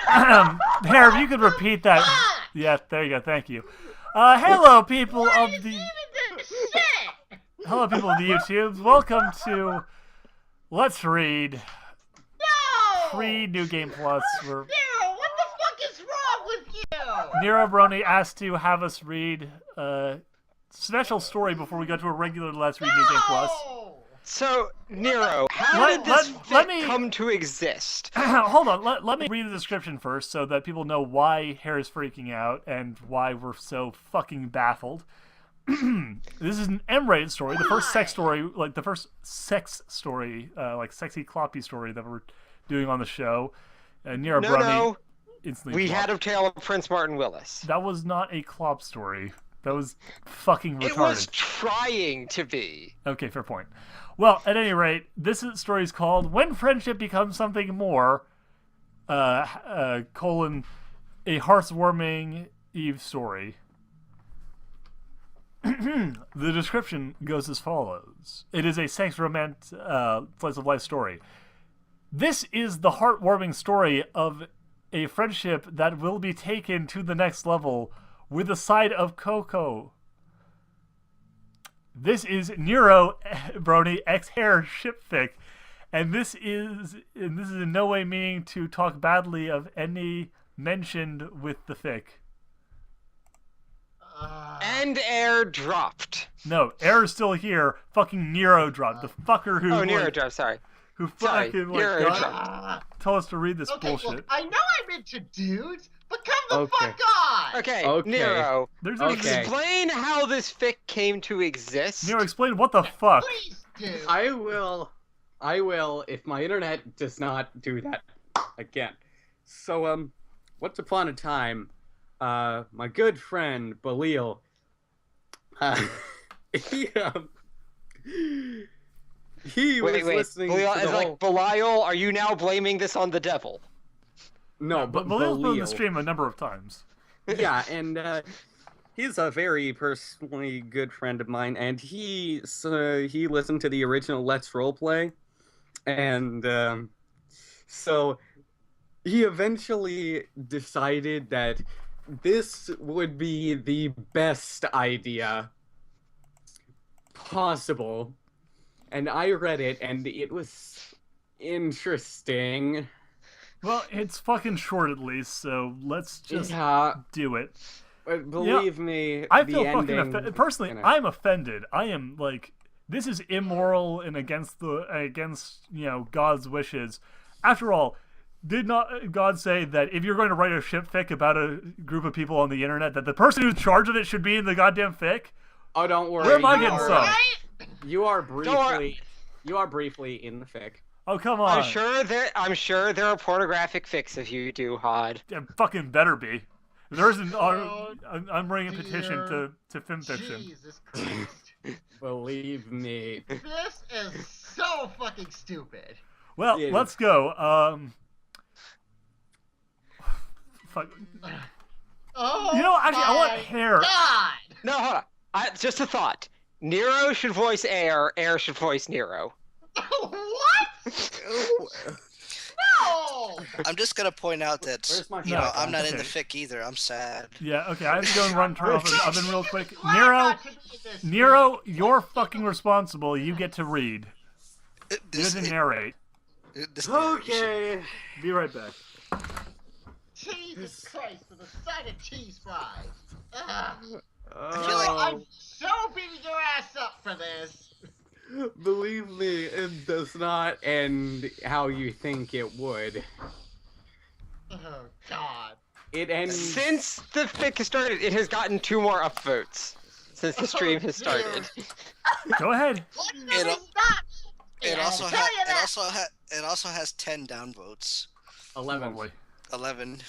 Hair, if you could repeat that. Yeah, there you go. Thank you. Hello, people of the. Hello, people of the YouTube. Welcome to Let's Read. No! Pre-New Game Plus. Nero, what the fuck is wrong with you? Nero Brony asked to have us read a special story before we go to a regular Let's Read New Game Plus. So, Nero, how did this fic come to exist? Hold on, let me read the description first so that people know why Hair is freaking out and why we're so fucking baffled. This is an M-rated story, the first sex story, like the first sex story, like sexy cloppy story that we're doing on the show. Nero Brony instantly we had a tale of Prince Martin Willis. That was not a clop story. That was fucking retarded. It was trying to be. Okay, fair point. Well, at any rate, this story is called When Friendship Becomes Something More, colon, a heartwarming Eve story. The description goes as follows. It is a sex romance slice of life story. This is the heartwarming story of a friendship that will be taken to the next level with a side of Coco. This is Nero Brony X Hair shipfic, and this is in no way meaning to talk badly of any mentioned with the fic. And air dropped. No, air is still here. Fucking Nero dropped. The fucker who. Oh, Nero dropped. Sorry. Who fucking Nero dropped. Tell us to read this bullshit. Look, I know I'm into dudes, but come the fuck on. Okay, Nero. Explain how this fic came to exist. Nero, explain what the fuck. Please do. I will, if my internet does not do that again. So, once upon a time, my good friend, Balil, he was listening Belial, to the whole... like Belial, are you now blaming this on the devil? No, but Balil's been on the stream a number of times. Yeah, and he's a very personally good friend of mine, and he listened to the original Let's Roleplay, and so he eventually decided that this would be the best idea possible, and I read it, and it was interesting. Well, it's fucking short at least, so let's just do it. Believe me, I feel fucking offended. Personally, I'm offended. I am like, this is immoral and against God's wishes. After all, did not God say that if you're going to write a ship fic about a group of people on the internet, that the person who's in charge of it should be in the goddamn fic? Oh, don't worry. Where am I getting some? You are briefly in the fic. Oh, come on. I'm sure there are pornographic fics of you, Duhad. Yeah, fucking better be. There's an I'm writing a petition to Fanfiction. Jesus Christ. Believe me. This is so fucking stupid. Well, let's go. Fuck. Oh, you know, actually, I want Hair. God! No, hold on. Just a thought. Nero should voice Air. Air should voice Nero. What? No! I'm just gonna point out that I'm not in the fic either. I'm sad. Yeah, okay, I have to go and turn off the oven real quick. Nero, you're fucking responsible. You get to read. You get to narrate. Okay. Be right back. Jesus Christ, with a side of cheese fries. I feel like I'm so beating your ass up for this. Believe me, it does not end how you think it would. Oh, God. It ends... Since the fic has started, it has gotten 2 more upvotes. Since the stream has started. Go ahead. It also has 10 downvotes. 11.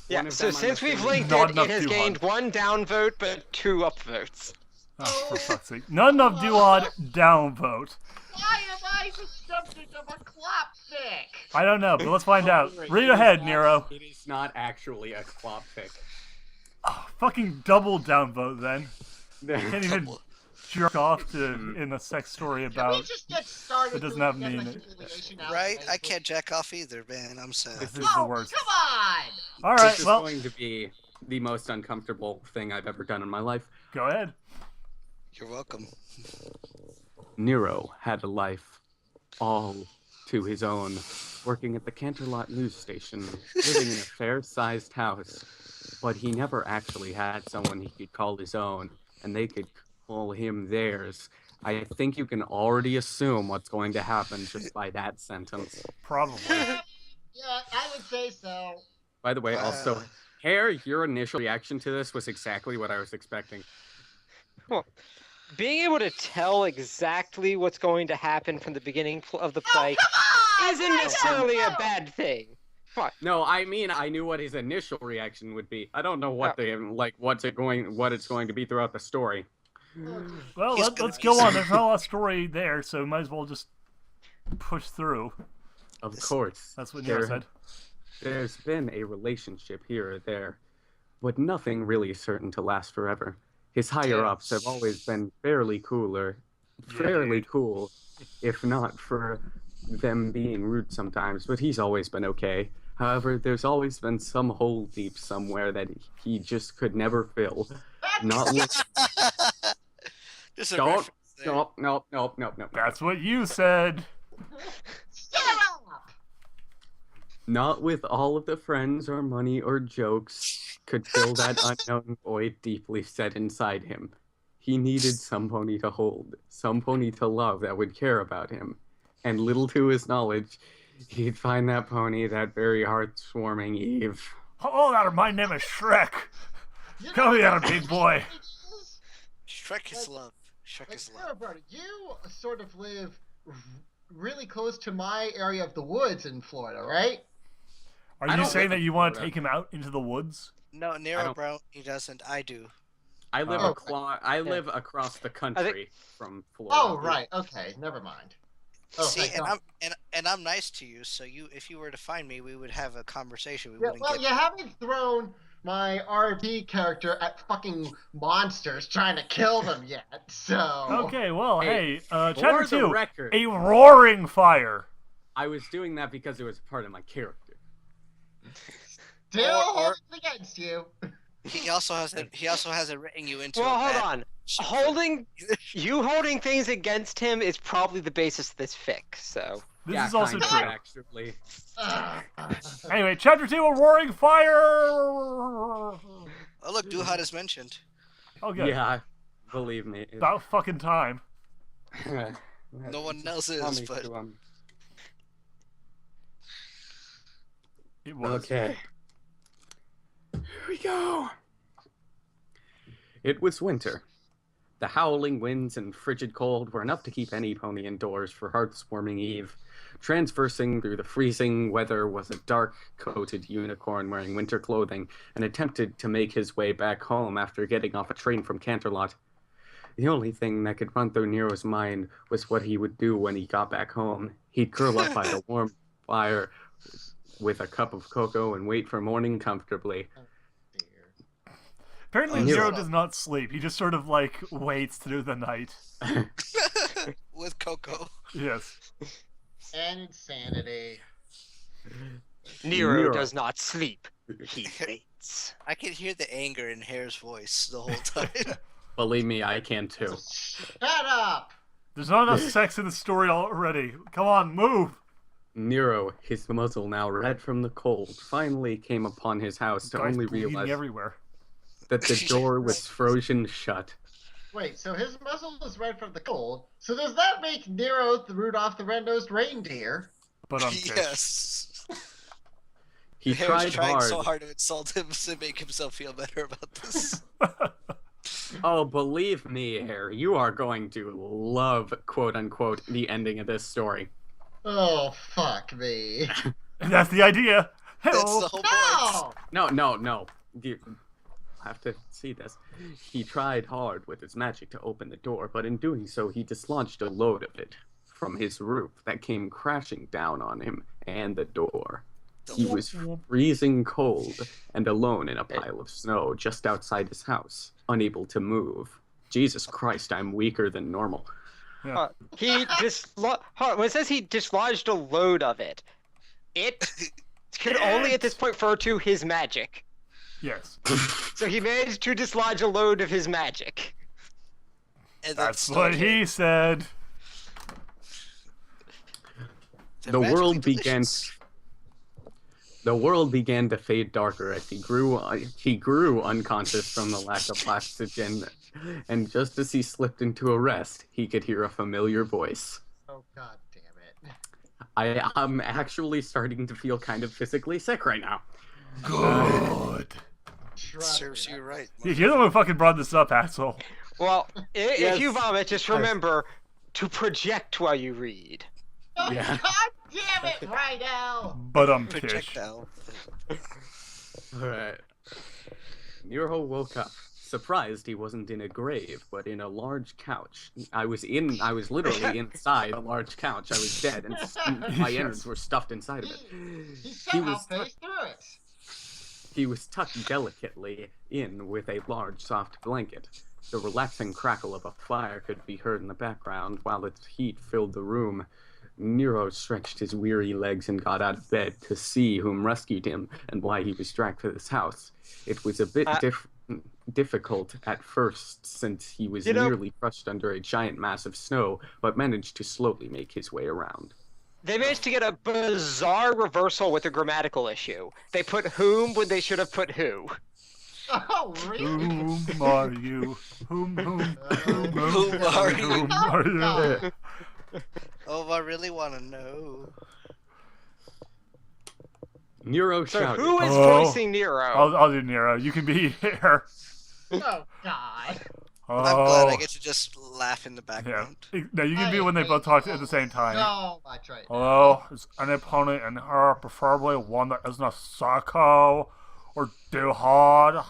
Yeah, so since we've linked it, it has gained 1 downvote, but 2 upvotes. Oh, for fuck's sake. None of Duhad downvote. Why am I the subject of a clop fic? I don't know, but let's find out. Read ahead, Nero. It is not actually a clop fic. Oh, fucking double downvote then. Can't even jerk off to in a sex story Can we about. just get started? It doesn't so have we can get meaning. the humiliation out of Right? the I way? can't jack off either, man. I'm sad. This is the Oh, worst. come on! All right, This is well, going to be the most uncomfortable thing I've ever done in my life. go ahead. You're welcome. Nero had a life all to his own, working at the Canterlot news station, living in a fair-sized house. But he never actually had someone he could call his own, and they could call him theirs. I think you can already assume what's going to happen just by that sentence. Probably. Yeah, I would say so. By the way, also, Hare, your initial reaction to this was exactly what I was expecting. Well, being able to tell exactly what's going to happen from the beginning of the play isn't necessarily a bad thing. No, I mean I knew what his initial reaction would be. I don't know what what it's going to be throughout the story. Well, He's let's gonna go be on. There's not a lot of story there, so might as well just push through. Of course, That's what Nero said. there's been a relationship here or there, but nothing really certain to last forever. His higher-ups have always been fairly cool, if not for them being rude sometimes, but he's always been okay. However, there's always been some hole deep somewhere that he just could never fill. Not with... Just a Don't... reference there. No. That's what you said. Shut up! Not with all of the friends or money or jokes could fill that unknown void deeply set inside him. He needed some pony to hold, some pony to love that would care about him. And little to his knowledge, he'd find that pony that very heart-swarming eve. Oh, my name is Shrek. Come here, big boy. Shrek is love. Shrek is love. Roberta, you sort of live really close to my area of the woods in Florida, right? Are I you don't saying live that in you want to Florida. take him out into the woods? No, Nero Brown, he doesn't. I do. I live Oh. I live across the country from Florida. Oh, right. Okay, never mind. Oh, See, thank and God. I'm nice to you, so if you were to find me, we would have a conversation. We Yeah, wouldn't well, get you haven't thrown my RP character at fucking monsters trying to kill them yet, so... Okay, well, hey, For chapter the 2, record, a roaring fire. I was doing that because it was part of my character. Still Or- holding it against you. He also hasn't written you into. Well, a hold bad on. shit for- Holding things against him is probably the basis of this fic, so... This Yeah, is also kinda, true. actually. Anyway, chapter 2, a roaring fire. Oh look, Duhad is mentioned. Oh, good. Yeah, believe me. About fucking time. No one else is, but It was. Okay. Here we go. It was winter. The howling winds and frigid cold were enough to keep any pony indoors for heart-swarming eve. Transversing through the freezing weather was a dark-coated unicorn wearing winter clothing and attempted to make his way back home after getting off a train from Canterlot. The only thing that could run through Nero's mind was what he would do when he got back home. He'd curl up by the warm fire with a cup of cocoa and wait for morning comfortably. Apparently, Nero. Nero does not sleep. He just sort of, like, waits through the night. with Coco. Yes. And insanity. Nero does not sleep. He waits. I can hear the anger in Hare's voice the whole time. Believe me, I can too. Shut up! There's not enough sex in the story already. Come on, move! Nero, his muzzle now red from the cold, finally came upon his house to Guy's only bleeding realize everywhere. that the door was frozen shut. Wait, so his muzzle is red from the cold. So does that make Nero the Rudolph the Red-Nosed Reindeer? But Yes. He Hare's tried trying hard. so hard to insult him to make himself feel better about this. Oh, believe me, Hare, you are going to love, quote-unquote, the ending of this story. Oh, fuck me. that's the idea. That's Hello. the whole point. No! No. You have to see this. He tried hard with his magic to open the door, but in doing so, he dislodged a load of it from his roof that came crashing down on him and the door. He was freezing cold and alone in a pile of snow just outside his house, unable to move. Jesus Christ, I'm weaker than normal. Yeah. When it says he dislodged a load of it, it could only at this point refer to his magic. Yes. So he managed to dislodge a load of his magic. And That's what he said. The world began to fade darker as he grew unconscious from the lack of oxygen, and just as he slipped into a rest, he could hear a familiar voice. Oh god damn it. I'm actually starting to feel kind of physically sick right now. Good. Serves you right. You're the one who fucking brought this up, asshole. Well, if Yes. you vomit, just remember to project while you read. Oh Yeah. god damn it, right now! But kish. Projectile. Alright. Nero woke up, surprised he wasn't in a grave, but in a large couch. I was literally inside a large couch. I was dead, and my innards were stuffed inside of it. He somehow faced through it. He was tucked delicately in with a large, soft blanket. The relaxing crackle of a fire could be heard in the background, while its heat filled the room. Nero stretched his weary legs and got out of bed to see whom rescued him and why he was dragged to this house. It was a bit difficult at first, since he was nearly crushed under a giant mass of snow, but managed to slowly make his way around. They managed to get a bizarre reversal with a grammatical issue. They put whom when they should have put who. Oh, really? Whom are you? Whom are you? Whom are you? Oh, I really want to know. Nero So shouted. who is Oh. voicing Nero? I'll do Nero. You can be here. Oh god. I'm glad I get to just laugh in the background. No, you can be when they both talk at the same time. So much right now. Hello, is any opponent in her, preferably one that isn't a psycho or Duhad?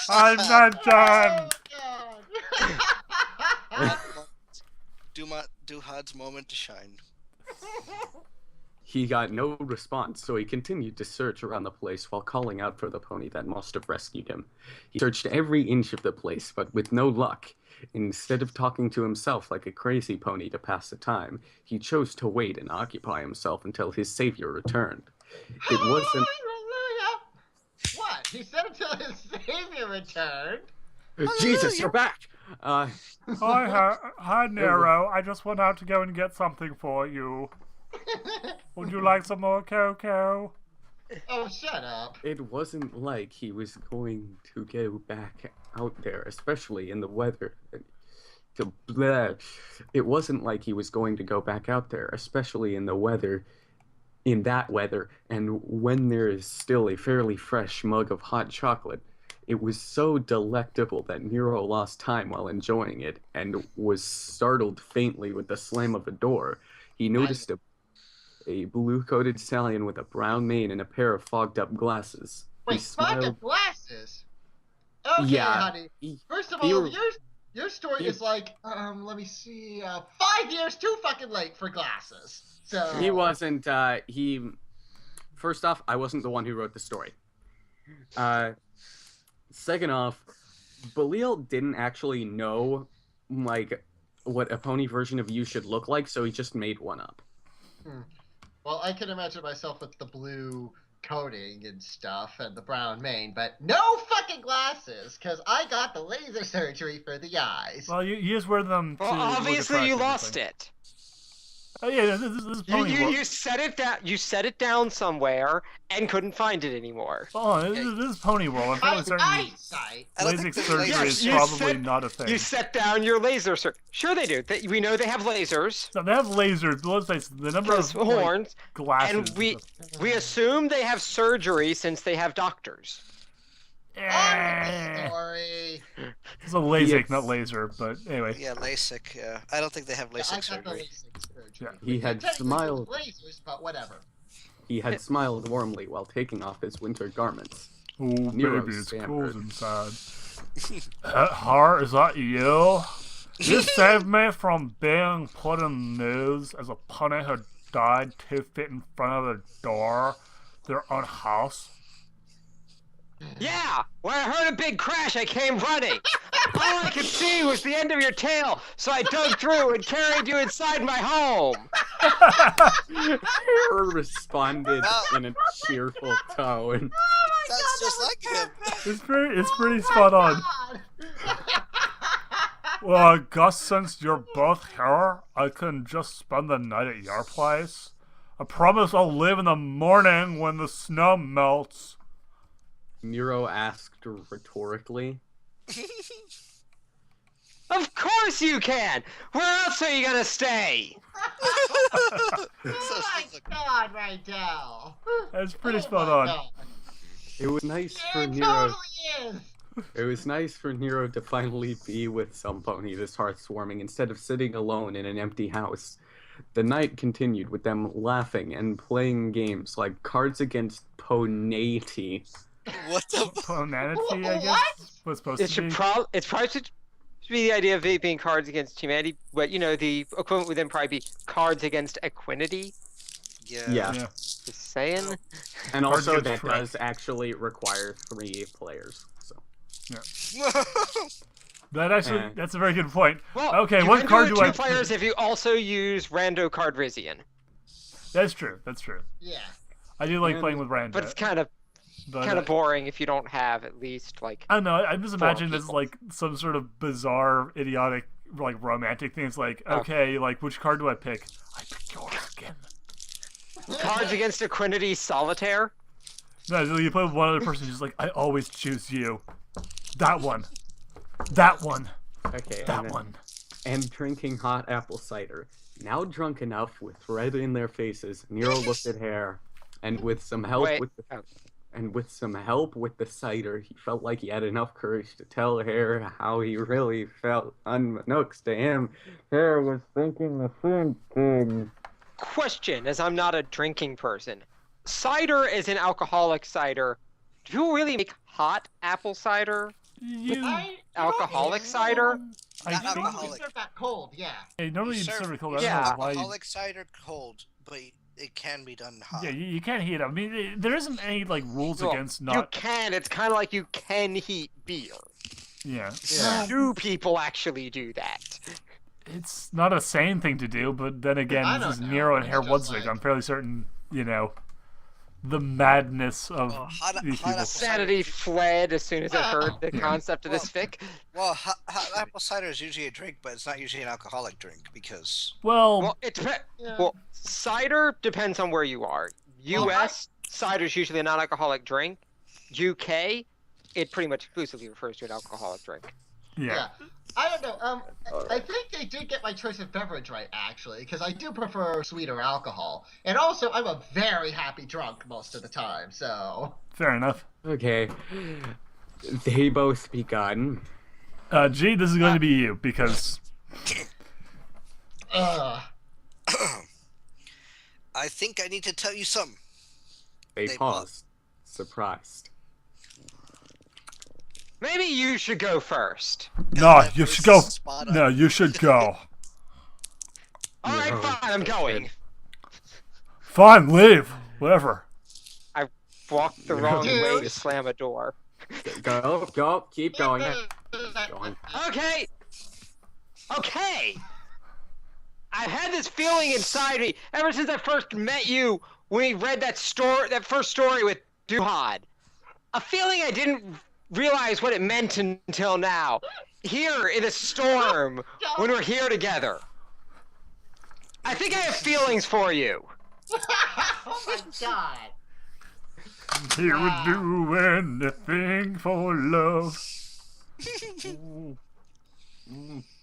I'm not done. Oh, Duhad's moment to shine. He got no response, so he continued to search around the place while calling out for the pony that must have rescued him. He searched every inch of the place, but with no luck. Instead of talking to himself like a crazy pony to pass the time, he chose to wait and occupy himself until his savior returned. It wasn't... Hallelujah! What? He said until his savior returned? Jesus, you're back! Hi, Nero. I just went out to go and get something for you. Would you like some more cocoa? Oh, shut up. It wasn't like he was going to go back out there, especially in the weather. It wasn't like he was going to go back out there, especially in the weather, in that weather, and when there is still a fairly fresh mug of hot chocolate. It was so delectable that Nero lost time while enjoying it, and was startled faintly with the slam of a door. He noticed a blue-coated stallion with a brown mane and a pair of fogged-up glasses. Wait, fucking glasses? Okay, Yeah, honey. First of all, your story is like, let me see, 5 years too fucking late for glasses. So He wasn't, First off, I wasn't the one who wrote the story. Second off, Belial didn't actually know, like, what a pony version of you should look like, so he just made one up. Well, I can imagine myself with the blue coating and stuff and the brown mane, but no fucking glasses, because I got the laser surgery for the eyes. Well, you just wear them to Well, look obviously you attractive, I lost think. it. Oh yeah, this is pony world. You set it down. You set it down somewhere and couldn't find it anymore. Oh, this is pony world. I'm fairly certain Eyesight. I don't LASIK think the surgery lasers- is You probably said- not a thing. You set down your laser. Sure, they do. We know they have lasers, No, they have lasers. But let's face it, the number plus of like, horns, glasses. and we assume they have surgery since they have doctors. Story. It's a LASIK, Yes. not laser. But anyway, Yeah, LASIK. Yeah, I don't think they have Yeah, I LASIK got the surgery. LASIK surgery. Yeah. He had Technically, smiled. lasers, but whatever. He had smiled warmly while taking off his winter garments. oh Nero baby, it's stammered. cold inside. Heart, is that you? You saved me from being put in the news as a pony who died 2 feet in front of the door. their own house? Yeah, when I heard a big crash, I came running. All I could see was the end of your tail, so I dug through and carried you inside my home. Hera responded in a cheerful tone. That's just like him. It's pretty spot on. Well, I guess since you're both here, I can just spend the night at your place. I promise I'll leave in the morning when the snow melts. Nero asked rhetorically. Of course you can! Where else are you gonna stay? Oh my god, Rydell. That's pretty Oh spot my on. God. It was nice for It Nero. totally is. It was nice for Nero to finally be with somebody this heartwarming instead of sitting alone in an empty house. The night continued with them laughing and playing games like Cards Against Ponati. What the? Ponanity, I guess, What? was supposed It to should be. it's probably should be the idea of it being Cards Against Humanity, but you know, the equivalent would then probably be Cards Against Equinity. Yeah. Yeah. Just saying. And Cards also Against that Trek. does actually require 3 players. So That actually, Eh. that's a very good point. Well, Okay, you what can card do do it I 2 players if you also use Rando Cardrisian. That's true. That's true. Yeah. I do like And- playing with Randa. But it's kind of but, boring if you don't have at least like. I don't know. I'm just Four imagining this is people. like some sort of bizarre, idiotic, like romantic thing. It's like, Oh. okay, like which card do I pick? I pick yours again. Cards Against Equinity Solitaire. No, so you play with one other person who's like, I always choose you. That one. That one. okay, That one. and drinking hot apple cider. Now drunk enough with red in their faces, Nero looked at Hare, and with some help Wait. with the Oh. cider, he felt like he had enough courage to tell Hare how he really felt. Unbeknownst to him, Hare was thinking the same thing. Question, as I'm not a drinking person. Cider is an alcoholic cider. Do you really make hot apple cider? You. Alcoholic cider? I Not think. alcoholic. Serve that cold, yeah. Hey, normally you Serve- serve it cold. I Yeah. don't know why. Alcoholic cider cold, but it can be done hot. Yeah, you can't heat it up. I mean, there isn't any like rules Well, against You not. can. It's kind of like you can heat beer. Yeah. Yeah. 2 people actually do that. It's not a sane thing to do, but then again, I this is don't know. Nero and It's Herr just Wudzig. like- I'm fairly certain, the madness of Oh, hot these apple people. Sanity fled as soon as it heard the Yeah. concept of this Well, fic. Well, hot apple cider is usually a drink, but it's not usually an alcoholic drink because. Well, Well, it depends. Yeah. Well, cider depends on where you are. U.S. cider is usually a non-alcoholic drink. UK, it pretty much exclusively refers to an alcoholic drink. yeah. I don't know. I think they did get my choice of beverage right, actually, because I do prefer sweeter alcohol, and also I'm a very happy drunk most of the time. So. Fair enough. Okay, they both begun. G, this is going to be you because Ugh. I think I need to tell you something. They They paused, surprised. Maybe you should go first. no, My you voice should go. is spot on. No, you should go. All right, No, fine, I'm going. Fine, leave. Whatever. Walk the wrong Dude. way to slam a door. Go, keep going. Going. Okay. Okay. I've had this feeling inside me ever since I first met you when we read that first story with Duhad. A feeling I didn't realize what it meant until now. Here in a storm when we're here together. I think I have feelings for you. Oh my god. He would do anything for love.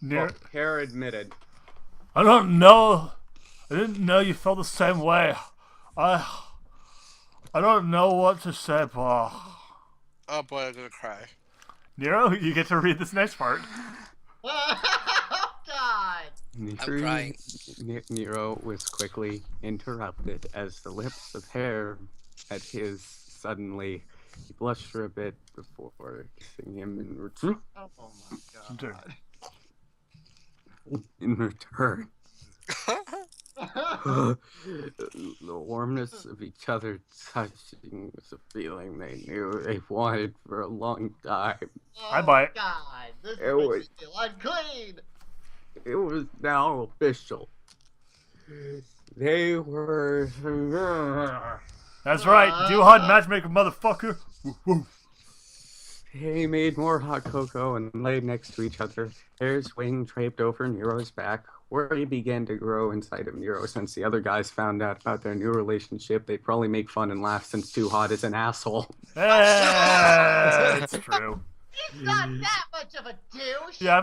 Near, Hare admitted. I don't know. I didn't know you felt the same way. I don't know what to say, Paul. Oh boy, I'm gonna cry. Nero, you get to read this next part. Oh god. crying. Nero was quickly interrupted as the lips of Hare at his suddenly. He blushed for a bit before kissing him in return. Oh my Dude. god. In return. The warmness of each other touching was a feeling they knew they wanted for a long time. I buy it. God, this It makes was- me feel unclean. It was now official. They were. That's right, Duhad matchmaker motherfucker. Woo, woo. They made more hot cocoa and laid next to each other. Hair's wing draped over Nero's back. Worry began to grow inside of Nero since the other guys found out about their new relationship. They'd probably make fun and laugh since Duhad is an asshole. It's true. He's not that much of a douche. Yeah,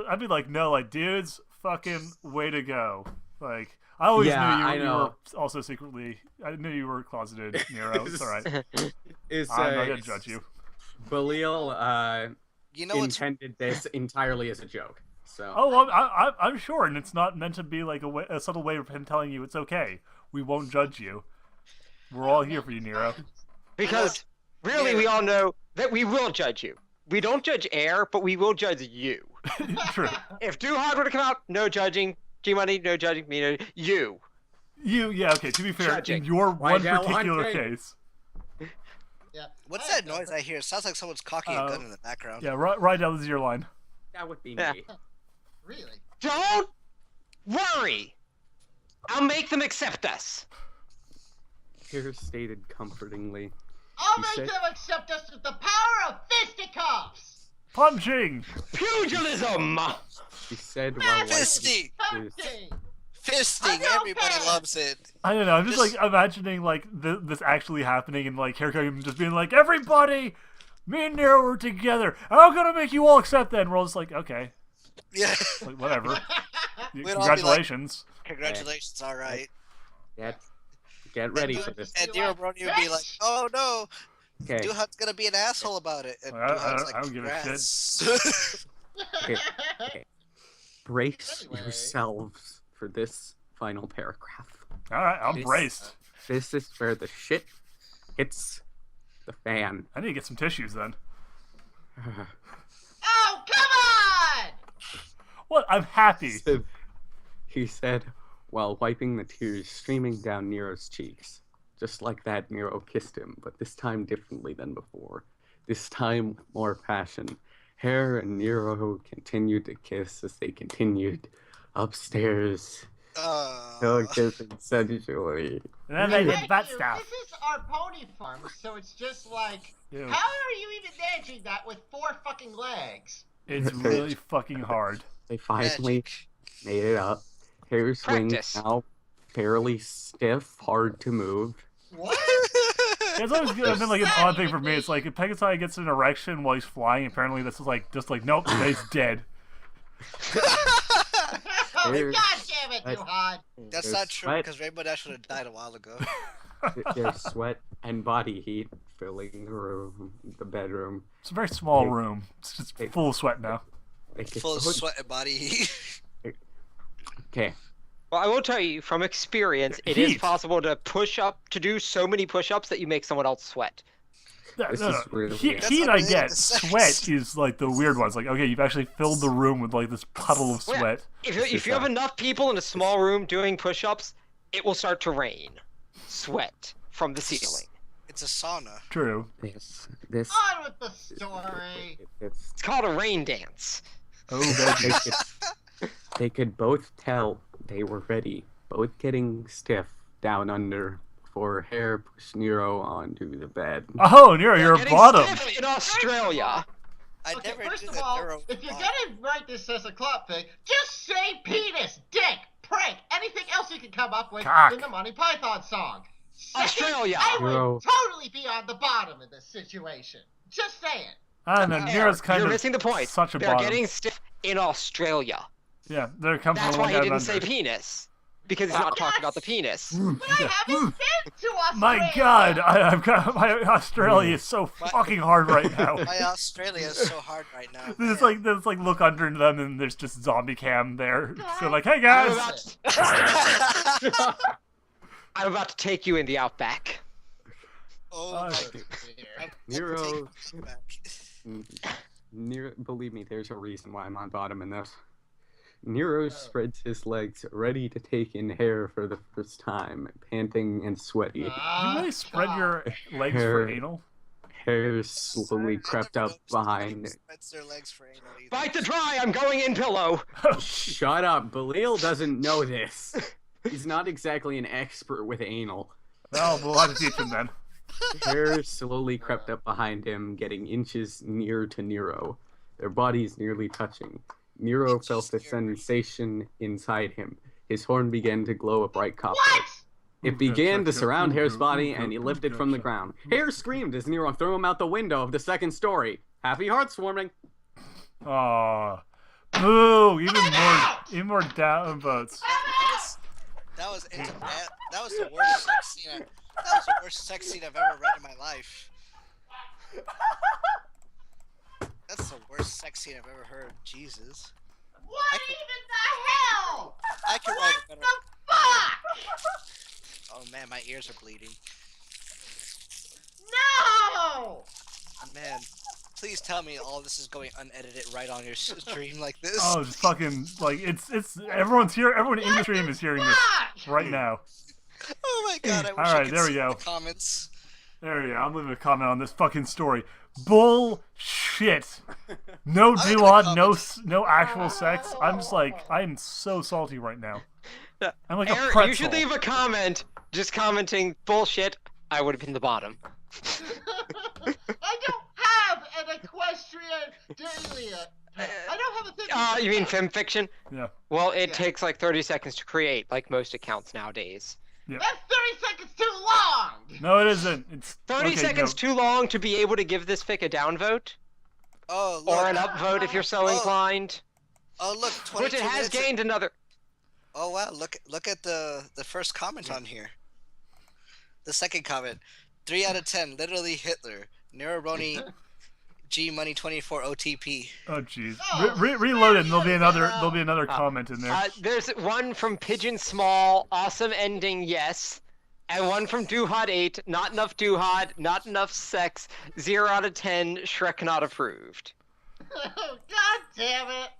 I'd be like, no, like, dudes, fucking way to go. Like, I always Yeah, knew I you know. were also secretly, I knew you were closeted, Nero. It's alright. Is I'm not gonna judge you. Belial You know what's intended this entirely as a joke. So Oh, I'm sure, and it's not meant to be like a subtle way of him telling you it's okay. We won't judge you. We're all here for you, Nero. Because really, we all know that we will judge you. We don't judge Air, but we will judge you. True. If Duhad were to come out, no judging. G-Money, no judging. Me, no. You. Yeah, okay, to be fair, Judging. in your one Rydell particular hunting. case. Yeah. What's that noise I hear? It sounds like someone's cocking a gun in the background. Yeah, Rydell, this is your line. that would be Yeah. me. Really? Don't worry. I'll make them accept us. Here stated comfortingly. I'll You make said- them accept us with the power of fisticuffs. Punching! Pugilism. She said while wiping Fisty! his- Tempting. Fisting! I don't Everybody care. loves it. I don't know, I'm just Just- like imagining like this actually happening and like Haircut just being like, everybody! Me and Nero were together. I'm gonna make you all accept that. And we're all just like, okay. Yeah. Like, whatever. We'd all be like- Congratulations. Congratulations, alright. Get ready for this. And Nero Brony would be like, oh no, Okay. Duhad's gonna be an asshole about it. And I Duhad's like, don't give a shit. "Congrats." Okay. Brace Anyway. yourselves for this final paragraph. Alright, I'm This- braced. This is where the shit hits the fan. I need to get some tissues then. Oh, come on! What? I'm happy. He said while wiping the tears streaming down Nero's cheeks. Just like that, Nero kissed him, but this time differently than before. This time with more passion. Hare and Nero continued to kiss as they continued upstairs. Still kissing sensually. And then they Thank did butt you. stuff. This is our pony farm, so it's just like, Ew. how are you even managing that with 4 fucking legs? It's really fucking hard. They finally Magic. made it up. Hair's wings Practice. now fairly stiff, hard to move. What? It's always been like an odd thing for me. It's like if Pegasus gets an erection while he's flying, apparently this is like just like nope, he's dead. Oh, There's- God damn it, that's- Duhad. That's There's not true sweat. because Rainbow Dash would have died a while ago. There's sweat and body heat filling the room, the bedroom. It's a very small room. It's just full of sweat now. They could Full of both- sweat and body heat. Okay, Well, I will tell you from experience, it is Heat. possible to do so many push-ups that you make someone else sweat. This is really Heat, good. That's heat not I related get. to sex. Sweat is like the weird ones. Like, okay, you've actually filled the room with like this puddle of Well, sweat. If you have enough people in a small room doing push-ups, it will start to rain sweat from the ceiling. It's a sauna. True. This On with the story. it's It's called a rain dance. Oh, they baby. they could both tell they were ready, both getting stiff down under before Hair pushed Nero onto the bed. Oh, Nero, you're a Getting bottom. stiff in Australia. I Okay, never first knew of that all, Nero was if you're blind. gonna write this as a club thing, just say penis, dick, prick, anything else you can come up with Cock. in the Monty Python song. Second, Australia. I would Bro. totally be on the bottom in this situation. Just saying. I don't know. Nero's kind You're of missing the point. such a They're bottom. getting stiff in Australia. Yeah, they're coming That's from why one he guy didn't say under. penis. Because he's not talking about the penis. But I haven't been to Australia. My God, I've got my Australia is so fucking hard right now. My Australia is so hard right now. There's like look under them and there's just zombie cam there. So like, hey I'm guys, about, I'm about to take you in the outback. Oh Oh, my shit. I'm Nero, taking it back. believe me, there's a reason why I'm on bottom in this. Nero spreads his legs, ready to take in hair for the first time, panting and sweaty. You really spread your legs for anal? Hair slowly crept up behind. Spreads their legs for anal either. Bite the dry, I'm going in pillow. Shut up, Belial doesn't know this. He's not exactly an expert with anal. Well, we'll have to teach him then. Hair slowly crept up behind him, getting inches near to Nero, their bodies nearly touching. Nero felt a sensation inside him. His horn began to glow a bright copper. It began to surround Hare's body, and he lifted from the ground. Hare screamed as Nero threw him out the window of the second story. Happy hearts forming. Aww. Boo! Even more down votes. That was the worst sex scene. That was the worst sex scene I've ever read in my life. That's the worst sex scene I've ever heard. Jesus. What even the hell? I can write a better. Fuck! Oh man, my ears are bleeding. No! Man, please tell me all this is going unedited right on your stream like this. Oh, just fucking like it's everyone's here. Everyone in the stream is hearing this right now. Oh my god! I wish All right, I could there we see go. the comments. There we go. I'm leaving a comment on this fucking story. Bullshit. No Duhad, no actual sex. I'm just like, I'm so salty right now. I'm like a Eric, pretzel. you should leave a comment just commenting bullshit. I would have been the bottom. I don't have an equestrian daily. I don't have a thing. You mean Fanfiction? Yeah. Well, it takes like 30 seconds to create, like most accounts nowadays. Yeah. That's 30 seconds too long! No, it isn't. It's 30 okay, seconds too long to be able to give this fic a downvote? Oh look. Or an upvote if you're so inclined? Oh look, 22 Which it has minutes. gained another... Oh wow, look at the first comment on here. The second comment. 3 out of 10, literally Hitler. Neroroni G Money 24 OTP. Oh jeez. Reload it and there'll be another comment in there. There's one from Pigeon Small, awesome ending, yes. And one from Duhad 8, not enough Duhad, not enough sex, 0 out of 10, Shrek not approved. Oh, God damn it!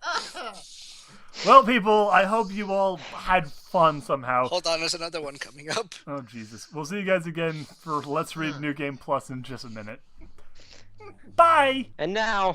Well, people, I hope you all had fun somehow. Hold on, there's another one coming up. Oh Jesus. We'll see you guys again for Let's Read New Game Plus in just a minute. Bye! And now...